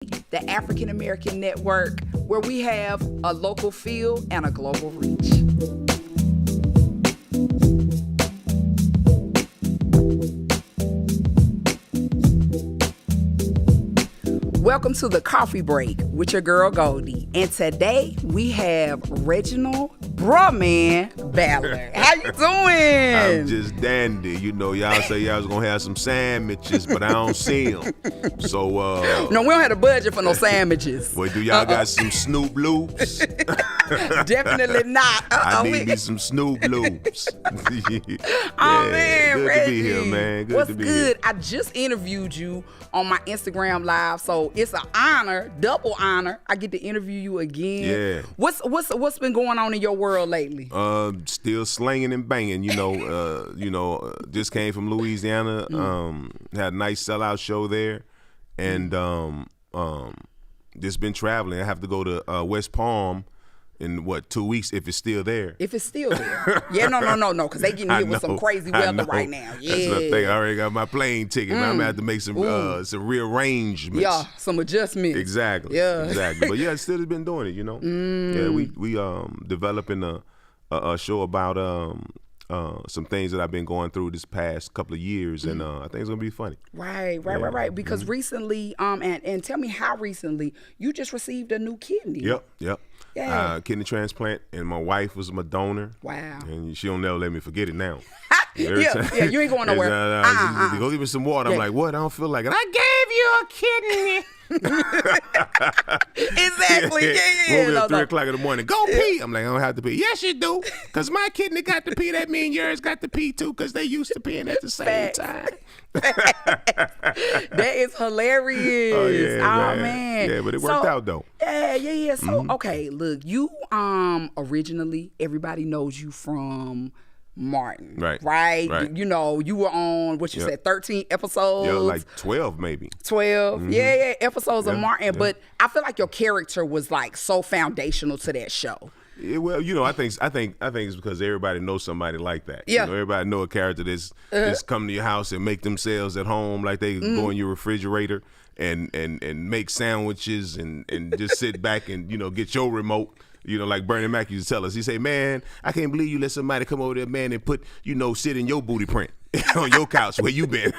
the African American Network, where we have a local feel and a global reach. Welcome to the Coffee Break with your girl Goldie. And today we have Reginald, Bruh Man, Ballard. How you doing? I'm just dandy. You know, y'all say y'all was going to have some sandwiches, but I don't see them. So, no, we don't have a budget for no sandwiches. Boy, do y'all got some Snoop Loops? Definitely not. I need me some Snoop Loops. Oh, man, good Reggie. to be here, man. Good What's to be good? here. I just interviewed you on my Instagram Live, so it's an honor, double honor. I get to interview you again. Yeah. What's been going on in your world lately? Still slinging and banging. Just came from Louisiana. Had a nice sellout show there, and just been traveling. I have to go to West Palm in 2 weeks if it's still there. If it's still there. Yeah, no, because they getting hit with some crazy weather right now. Yeah. That's the thing. I already got my plane ticket. I'm gonna have to make some rearrangements. Yeah, some adjustments. Exactly. Yeah. Exactly. But yeah, still been doing it, you know. Yeah, we developing a show about some things that I've been going through this past couple of years, and I think it's gonna be funny. Right. Because recently, and tell me how recently, you just received a new kidney. Yep. Yeah. Kidney transplant, and my wife was my donor. Wow. And she don't never let me forget it now. Yeah, you ain't going nowhere. Go give me some water. I'm like, what? I don't feel like it. I gave you a kidney. Exactly. Woke me up 3 o'clock in the morning. Go pee. I'm like, I don't have to pee. Yes, you do. Because my kidney got to pee. That means yours got to pee too, because they used to peeing at the same time. That is hilarious. Oh, yeah, man. Yeah, but it worked out though. Yeah. So, okay, look, you originally, everybody knows you from Martin. Right. You know, you were on what you said, 13 episodes. Yeah, like 12 maybe. 12. Yeah, episodes of Martin. Yeah. But I feel like your character was like so foundational to that show. Yeah, well, you know, I think it's because everybody knows somebody like that. Yeah. You know, everybody know a character that's come to your house and make themselves at home, like they go in your refrigerator and make sandwiches and just sit back and, you know, get your remote. You know, like Bernie Mac used to tell us. He say, man, I can't believe you let somebody come over there, man, and put, you know, sit in your booty print on your couch where you been.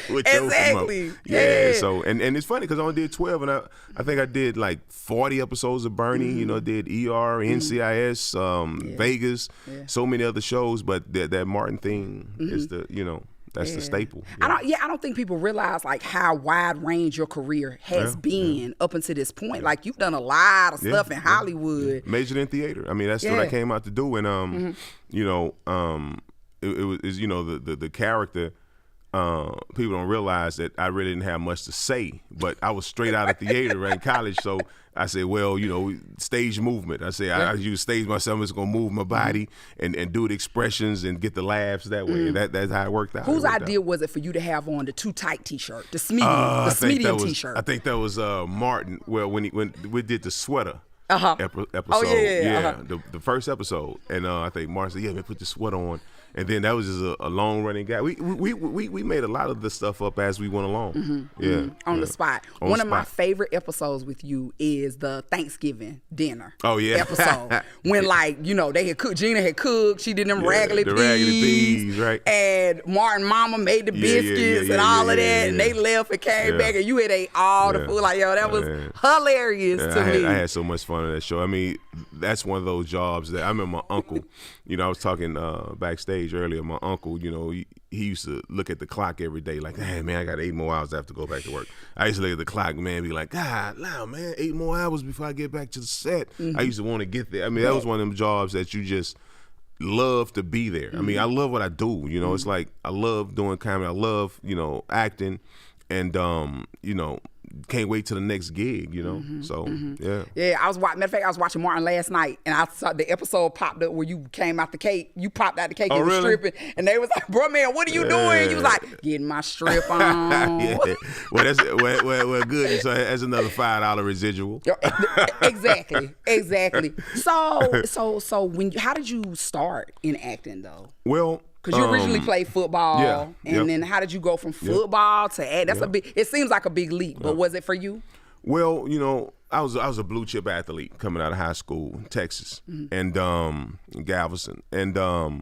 With exactly. Your yeah. So, and it's funny because I only did 12, and I think I did like 40 episodes of Bernie. You know, did ER, NCIS, Vegas, so many other shows. But that Martin thing is the, you know, that's the staple. I don't think people realize like how wide range your career has been up until this point. Like you've done a lot of stuff in Hollywood. Majored in theater. I mean, that's what I came out to do. And you know, it was you know the character. People don't realize that I really didn't have much to say, but I was straight out of theater in college. So I said, well, you know, stage movement. I said, I use stage myself. I'm just going to move my body and do the expressions and get the laughs that way. And that's how it worked out. Whose idea was it for you to have on the too tight T-shirt, the Smedium T-shirt? I think that was Martin. Well, when we did the sweater. Episode. Oh, yeah. The first episode. And I think Martin said, yeah, man, put the sweater on. And then that was just a long running guy. We made a lot of the stuff up as we went along. On the spot. One of my favorite episodes with you is the Thanksgiving dinner. Oh yeah, episode when like you know they had cooked. Gina had cooked. She did them raggedy peas, right? And Martin Mama made the biscuits and all of that. And they left and came back, and you had ate all the food. Like that was hilarious to me. I had so much fun on that show. I mean, that's one of those jobs that I remember my uncle. You know, I was talking backstage earlier. My uncle, you know, he used to look at the clock every day like, hey, man, I got 8 more hours I have to go back to work. I used to look at the clock, man, be like, God, now, man, 8 more hours before I get back to the set. I used to want to get there. I mean, that was one of them jobs that you just love to be there. I mean, I love what I do. You know, it's like I love doing comedy. I love, you know, acting. And, you know, can't wait till the next gig, you know. Yeah, I was watching. Matter of fact, I was watching Martin last night, and I saw the episode popped up where you came out the cake. You popped out the cake and was stripping, and they was like, "Bro, man, what are you doing?" You was like, "Getting my strip on." Well, that's well, good. So that's another $5 residual. Exactly. So when how did you start in acting though? Well. Because you originally played football, and then how did you go from football to act? That's a big. It seems like a big leap, but was it for you? Well, I was a blue chip athlete coming out of high school in Texas and in Galveston, and I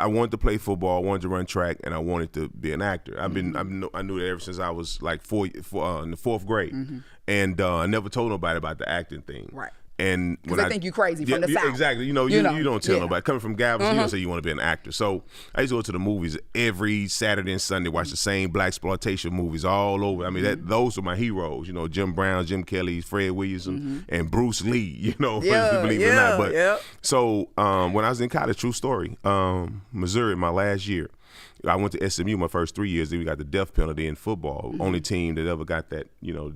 wanted to play football, I wanted to run track, and I wanted to be an actor. I knew that ever since I was like in the fourth grade, and I never told nobody about the acting thing. Right. And because they think you crazy from the South. Exactly. You don't tell nobody. Coming from Galveston, you don't say you want to be an actor. So I used to go to the movies every Saturday and Sunday, watch the same blaxploitation movies all over. I mean, those were my heroes. Jim Brown, Jim Kelly, Fred Williamson, and Bruce Lee. Believe it or not. But so when I was in college, true story, Missouri, my last year, I went to SMU my first 3 years. Then we got the death penalty in football. Only team that ever got that,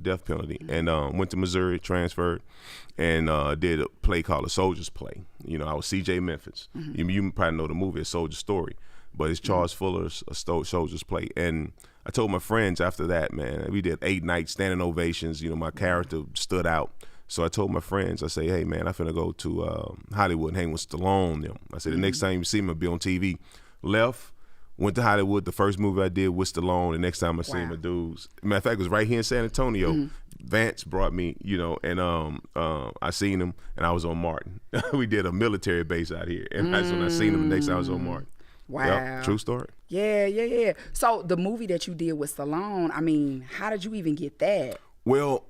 death penalty. And went to Missouri, transferred, and did a play called A Soldier's Play. I was C.J. Memphis. You probably know the movie, A Soldier's Story, but it's Charles Fuller's A Soldier's Play. And I told my friends after that, man, we did 8 nights, standing ovations. My character stood out. So I told my friends, I say, hey, man, I'm finna go to Hollywood and hang with Stallone. I said, the next time you see me, I'll be on TV. Left. Went to Hollywood. The first movie I did with Stallone. The next time I seen my dudes, matter of fact, it was right here in San Antonio. Vance brought me, and I seen him, and I was on Martin. We did a military base out here, and that's when I seen him. The next time I was on Martin. Wow, yep, true story. Yeah. So the movie that you did with Stallone, I mean, how did you even get that? Well,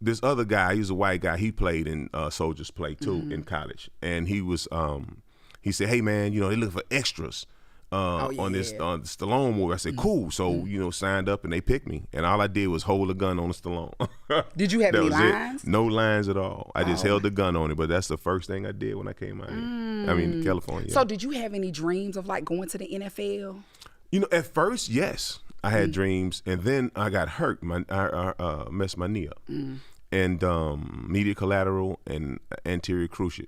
this other guy, he was a white guy. He played in Soldier's Play too in college, and he was. He said, hey man, they looking for extras. On this Stallone movie. I said, cool. So, signed up and they picked me. And all I did was hold a gun on the Stallone. Did you have any lines? No lines at all. I just held the gun on it, but that's the first thing I did when I came out here. California. So did you have any dreams of like going to the NFL? At first, yes. I had dreams, and then I got hurt. I messed my knee up. And medial collateral and anterior cruciate.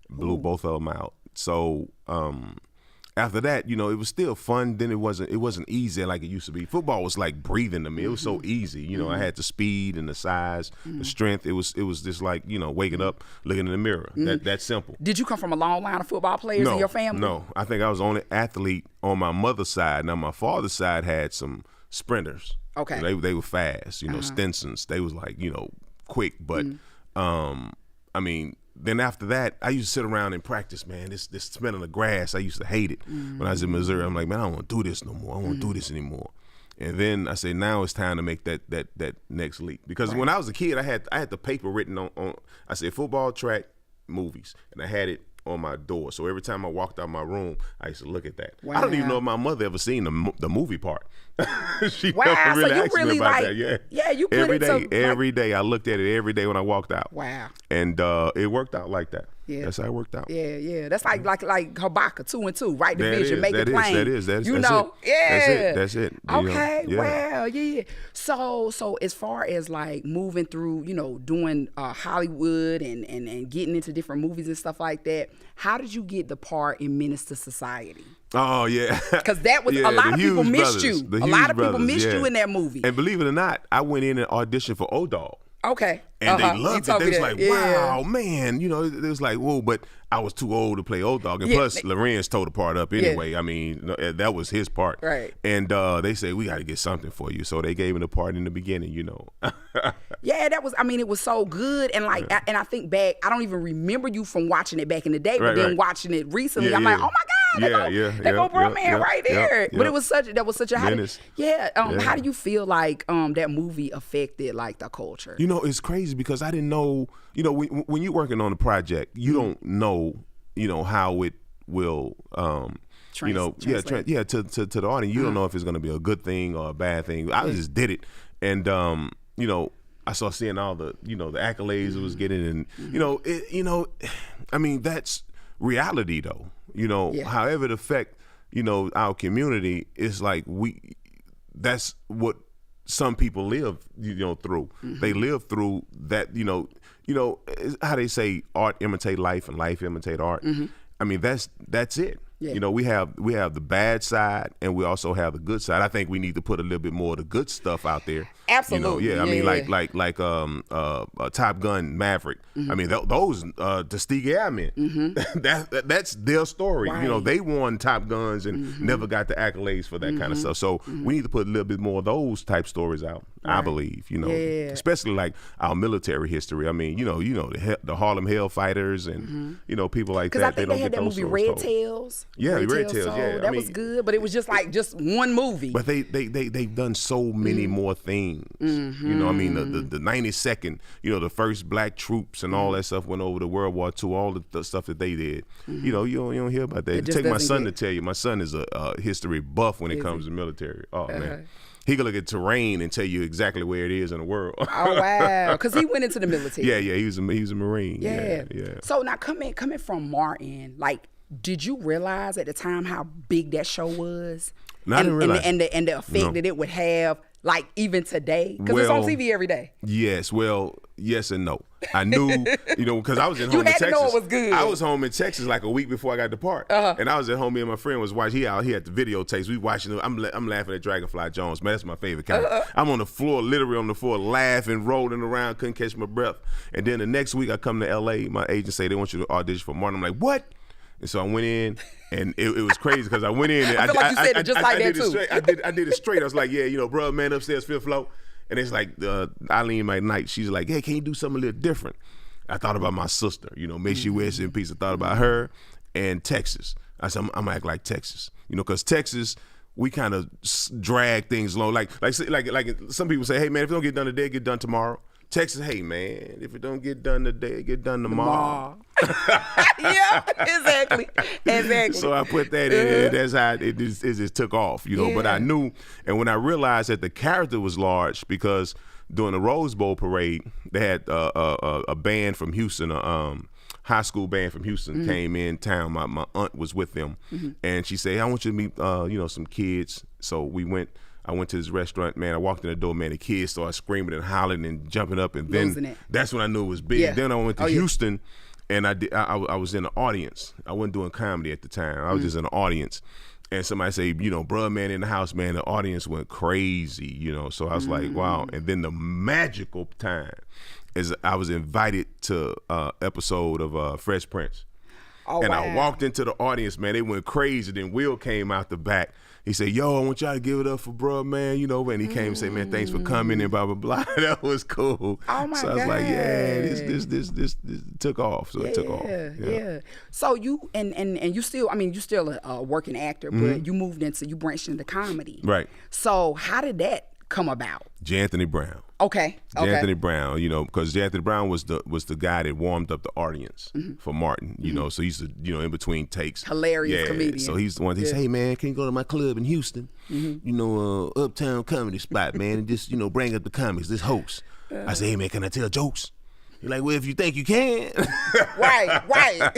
Blew both of them out. So after that, it was still fun. Then it wasn't easy like it used to be. Football was like breathing to me. It was so easy. I had the speed and the size, the strength. It was just like, waking up, looking in the mirror. That simple. Did you come from a long line of football players in your family? No. I think I was the only athlete on my mother's side. Now my father's side had some sprinters. Okay. They were fast, Stinsons. They was like, quick, but I mean, then after that, I used to sit around and practice, man. This smelling the grass, I used to hate it. When I was in Missouri, I'm like, man, I don't want to do this no more. I don't want to do this anymore. And then I said, now it's time to make that next leap. Because when I was a kid, I had the paper written on I said football, track, movies, and I had it on my door. So every time I walked out my room, I used to look at that. Wow. I don't even know if my mother ever seen the movie part. She never really asked me about that. Yeah, you put every day. I looked at it every day when I walked out. Wow. And it worked out like that. Yeah. That's how it worked out. Yeah. That's like Habakkuk 2 and 2, right? Division, make it plain. That is. That's Yeah. That's it. Okay. Wow. Yeah. So as far as like moving through, doing Hollywood and getting into different movies and stuff like that, how did you get the part in Menace to Society? Oh yeah, because that was a lot of people missed you. A lot of people missed you in that movie. And believe it or not, I went in and auditioned for O-Dog. Okay. And they loved it. They was like, wow, man. It was like, whoa, but I was too old to play Old-Dog. And plus, Lorenz tore the part up anyway. I mean, that was his part. Right. And they said, we got to get something for you. So they gave me the part in the beginning, Yeah, that was, it was so good. And like, and I think back, I don't even remember you from watching it back in the day, but then watching it recently, I'm like, oh my God, they go Bruh Man right there. But that was such a high. How do you feel like that movie affected like the culture? It's crazy because I didn't know, when you're working on a project, you don't know, how it will, to the audience. You don't know if it's going to be a good thing or a bad thing. I just did it. And, I saw seeing all the, the accolades it was getting. And, that's reality though. However it affect, our community, it's like that's what some people live, through. They live through that, how they say art imitate life and life imitate art. That's it. Yeah. You know, we have the bad side and we also have the good side. I think we need to put a little bit more of the good stuff out there. Absolutely. You know, I mean, like Top Gun Maverick. I mean, those Tuskegee Airmen. That's their story. Right. You know, they won Top Guns and never got the accolades for that kind of stuff. So we need to put a little bit more of those type stories out. Right. I believe, you know, especially like our military history. I mean, you know the Harlem Hellfighters and you know people like that. Because I think they had that movie Red Tails. Yeah, Red Tails. Yeah, that was good, but it was just one movie. But they've done so many more things. You know, I mean the 92nd. You know, the first black troops and all that stuff went over to World War II. All the stuff that they did. You know, you don't hear about that. Take my son to tell you. My son is a history buff when it comes to military. Oh man. He can look at terrain and tell you exactly where it is in the world. Oh wow! Because he went into the military. Yeah, he was a Marine. Yeah. So now coming from Martin, like, did you realize at the time how big that show was? No, I didn't realize. And the effect that it would have, like, even today, because it's on TV every day. Yes. Well, yes and no. I knew, you know, because I was in home in Texas. You had to know it was good. I was home in Texas like a week before I got to park. And I was at home, me and my friend was watching, he out here at the videotapes. We watching, I'm laughing at Dragonfly Jones, man, that's my favorite character. I'm on the floor, literally on the floor, laughing, rolling around, couldn't catch my breath. And then the next week I come to LA, my agent say they want you to audition for Martin. I'm like, what? And so I went in, and it was crazy because I went in and I feel like you said it just like that too. I did it straight. I was like, yeah, you know, Bruh Man upstairs, fifth floor. And it's like Eileen McKnight, she's like, hey, can you do something a little different? I thought about my sister, you know, may she rest in peace. I thought about her and Texas. I said, I'm gonna act like Texas, you know, because Texas, we kind of drag things along. Like some people say, hey man, if it don't get done today, get done tomorrow. Texas, hey man, if it don't get done today, get done tomorrow. Yeah, exactly. So I put that in. That's how it just took off, you know. But I knew, and when I realized that the character was large, because during the Rose Bowl parade, they had a band from Houston, high school band from Houston came in town. My aunt was with them, and she said, "I want you to meet, you know, some kids." So we went. I went to this restaurant, man. I walked in the door, man. The kids started screaming and hollering and jumping up, and then that's when I knew it was big. Then I went to Houston, and I was in the audience. I wasn't doing comedy at the time. I was just in the audience, and somebody say, you know, Bruh Man in the house, man. The audience went crazy, you know. So I was like, wow. And then the magical time is I was invited to episode of Fresh Prince. Oh, and wow. I walked into the audience, man. They went crazy. Then Will came out the back. He said, yo, I want y'all to give it up for Bruh Man, you know. And he came and said, man, thanks for coming and blah, blah, blah. That was cool. Oh, my God. So I was like, yeah, this took off. So it took off. Yeah. So you, and you still, I mean, you still a working actor, but you branched into comedy. Right. So how did that come about? J. Anthony Brown. Okay. J. Anthony Brown, you know, because J. Anthony Brown was the guy that warmed up the audience for Martin, you know, so he's you know, in between takes. Hilarious comedian. So he's the one, he said, hey man, can you go to my club in Houston, you know, Uptown Comedy Spot, man, and just, you know, bring up the comics, this host. I said, hey man, can I tell jokes? He's like, well, if you think you can. Right.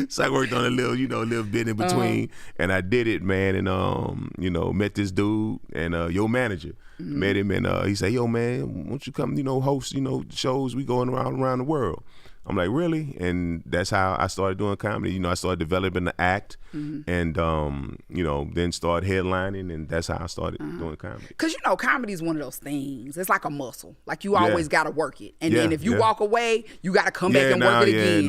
So I worked on a little bit in between, and I did it, man, and you know, met this dude and your manager. Met him, and he said, yo man, why don't you come, you know, host, you know, shows we going around the world. I'm like, really? And that's how I started doing comedy. You know, I started developing the act, and you know, then started headlining, and that's how I started doing comedy. Because, you know, comedy is one of those things. It's like a muscle. Like, you always got to work it. And then if you walk away, you got to come back and work it again.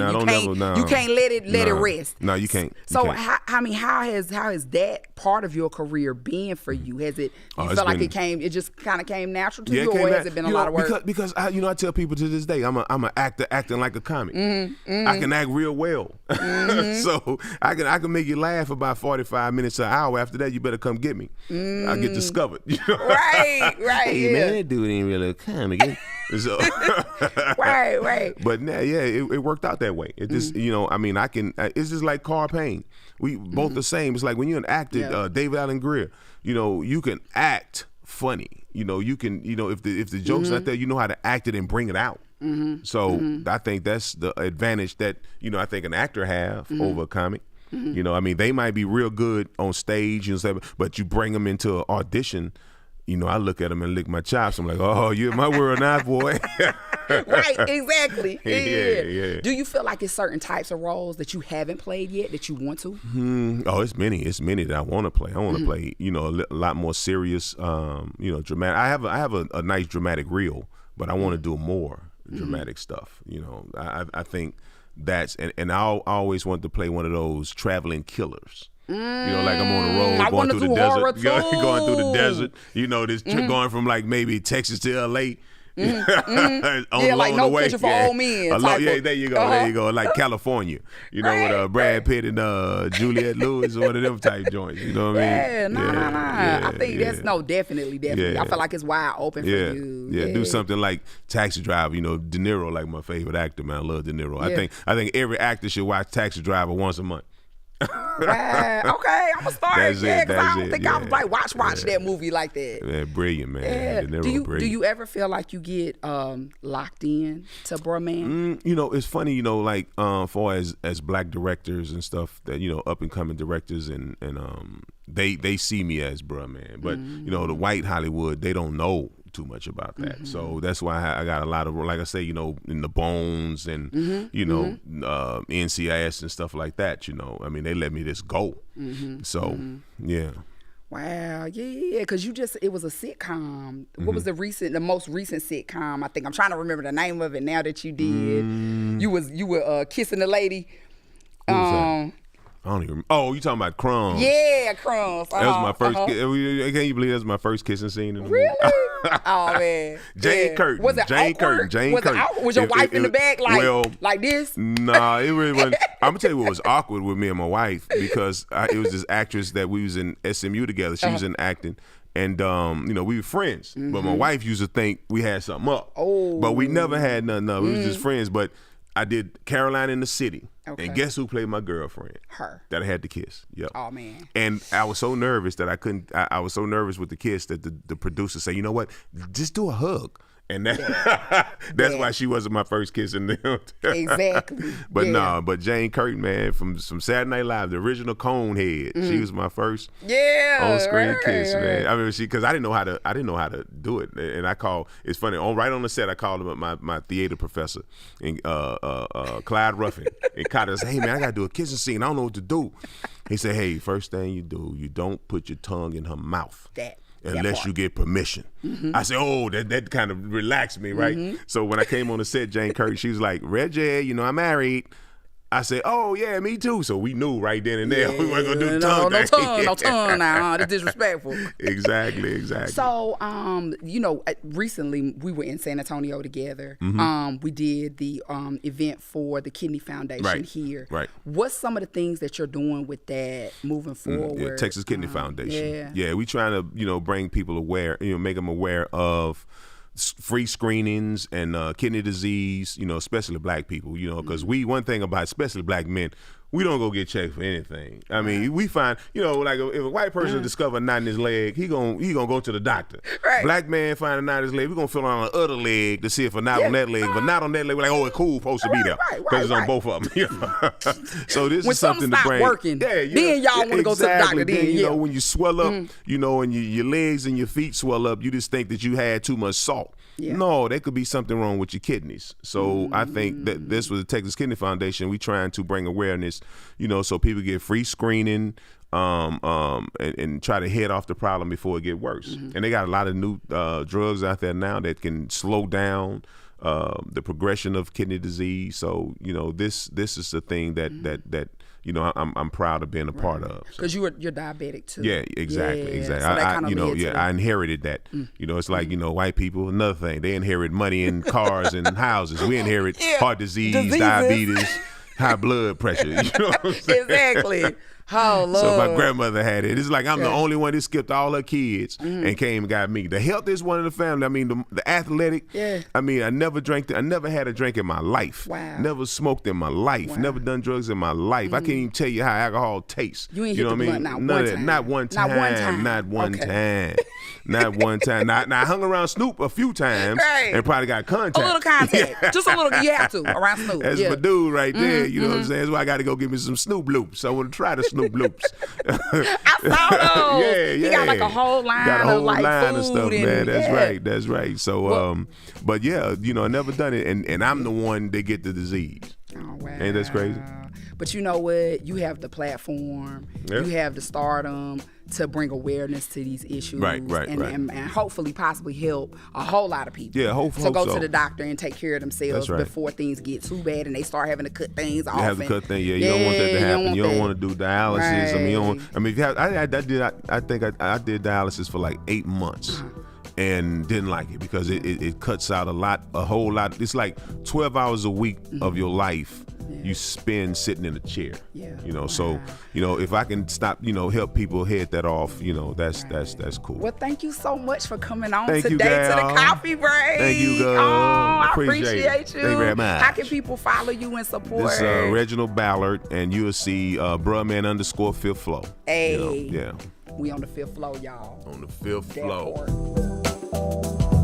You can't let it rest. No, you can't. So, how has that part of your career been for you? Has it, you felt like it just kind of came natural to you, or has it been a lot of work? Because I tell people to this day, I'm an actor acting like a comic. I can act real well. So I can make you laugh about 45 minutes to an hour. After that, you better come get me. I get discovered. You know? Right. Hey, man, that dude ain't really a comic. So, right. But now, it worked out that way. It just, you know, I mean, it's just like Carl Payne. We both the same. It's like when you're an actor, David Allen Greer, you know, you can act funny. You know, you can, you know, if the joke's not there, you know how to act it and bring it out. So I think that's the advantage that, you know, I think an actor have over a comic. You know, I mean, they might be real good on stage, you know, but you bring them into an audition, you know, I look at them and lick my chops. I'm like, oh, you're in my world now, boy. Right, exactly. Yeah. Do you feel like it's certain types of roles that you haven't played yet that you want to? Oh, it's many that I want to play. I want to play, a lot more serious, dramatic. I have a nice dramatic reel, but I want to do more dramatic stuff. I think that's and I always want to play one of those traveling killers. Like I'm on the road going through the desert, going through the desert. This going from like maybe Texas to LA. Like No Country for Old Men. There you go. There you go. Like California, with Brad Pitt and Juliette Lewis, one of them type joints. You know what I mean? I think that's definitely. I feel like it's wide open for you. Do something like Taxi Driver. De Niro, like my favorite actor, man. I love De Niro. Yeah. I think every actor should watch Taxi Driver once a month. Okay, I'm gonna start. Because I don't think I was like watch that movie like that. Man, brilliant, man. Do you ever feel like you get locked in to Bruh Man? It's funny, like far as black directors and stuff that up and coming directors and they see me as Bruh Man, but the white Hollywood, they don't know too much about that. So that's why I got a lot of, like I say, in the Bones and NCIS and stuff like that. I mean, they let me just go. So yeah. Wow, yeah, because it was a sitcom. What was the most recent sitcom? I think I'm trying to remember the name of it now that you did. You were kissing the lady. I don't even. Oh, you talking about Crumbs? Yeah, Crumbs. That was my first. Can you believe that was my first kissing scene in the movie? Really? Oh man. Jane Curtin. Was it Jane awkward? Curtin. Was your wife in the back like this? Nah, it really wasn't. I'm gonna tell you what was awkward with me and my wife because it was this actress that we was in SMU together. She was in acting. And we were friends, but my wife used to think we had something up. Oh, but we never had nothing up. We was just friends. But I did Caroline in the City. Okay. And guess who played my girlfriend? Her. That I had to kiss. Yep. Oh, man. And I was so nervous that I couldn't. I was so nervous with the kiss that the producer said, you know what? Just do a hug. And that's why she wasn't my first kiss in the Exactly. But but Jane Curtin, man, from Saturday Night Live, the original Conehead, she was my first on-screen kiss, man. I mean, because I didn't know how to do it, and it's funny. Right on the set, I called him my theater professor, and Clyde Ruffin, and Clyde said, "Hey man, I gotta do a kissing scene. I don't know what to do." He said, "Hey, first thing you do, you don't put your tongue in her mouth." Unless you get permission. I said, oh, that kind of relaxed me, right? So when I came on the set, Jane Curtin, she was like, Reggie, I'm married. I said, oh, yeah, me too. So we knew right then and there we weren't going to do the tongue thing. No tongue now. It's disrespectful. Exactly. So, recently we were in San Antonio together. We did the event for the Kidney Foundation here. Right. What's some of the things that you're doing with that moving forward? Texas Kidney Foundation. Yeah, we trying to, bring people aware, make them aware of free screenings and kidney disease, especially black people, because one thing about especially black men, we don't go get checked for anything. I mean, we find, like if a white person discover a knot in his leg, he gonna go to the doctor. Right. Black man find a knot in his leg, we gonna feel on the other leg to see if a knot on that leg, but not on that leg. We're like, oh, it's cool, supposed to be there because it's on both of them. So this is something to bring. Working, then y'all want to go to the doctor. Then when you swell up, and your legs and your feet swell up, you just think that you had too much salt. Yeah. No, there could be something wrong with your kidneys. So I think that this was the Texas Kidney Foundation. We trying to bring awareness, so people get free screening and try to head off the problem before it get worse. And they got a lot of new drugs out there now that can slow down the progression of kidney disease. So this is the thing that I'm proud of being a part of. Because you're diabetic too. Yeah, exactly. So I inherited that. It's like white people. Another thing, they inherit money and cars and houses. We inherit heart disease, diabetes, high blood pressure. You know what I'm saying? Exactly. Oh, Lord. So my grandmother had it. It's like I'm the only one that skipped all her kids and came and got me. The healthiest one in the family. I mean, the athletic. Yeah. I mean, I never had a drink in my life. Wow. Never smoked in my life. Wow. Never done drugs in my life. I can't even tell you how alcohol tastes. You ain't hit the blunt not one time. Not one time. Not one time. Now I hung around Snoop a few times and probably got contact. A little contact. Just a little. You have to around Snoop. That's my dude right there. You know what I'm saying? That's why I got to go get me some Snoop loops. I want to try the Snoop Loops. I saw those. Yeah. He got like a whole line of like line food of stuff, and, man. That's right. So, but yeah, you know, I never done it, and I'm the one that get the disease. Oh wow. Ain't that crazy? But you know what? You have the platform. Yeah. You have the stardom to bring awareness to these issues. Right. And hopefully possibly help a whole lot of people. Yeah, to go so. to the doctor and take care of themselves before things get too bad and they start having to cut things off. You have to cut things. Yeah, you don't want that to happen. You don't want to do dialysis. Right. I mean, you don't. I mean, if you have, I think I did dialysis for like 8 months. And didn't like it because it cuts out a whole lot. It's like 12 hours a week of your life you spend sitting in a chair. Yeah. You know, so, you know, if I can stop, you know, help people head that off, you know, that's cool. Well, thank you so much for coming on Thank today you, to the coffee break. Thank you, girl. Oh, I Appreciate appreciate you. Thank you very much. How can people follow you and support? This Reginald Ballard, and you'll see Bruh Man _ Fifth Flow. Hey. You know, yeah. We on the 5th floor, y'all. On the 5th floor. That part.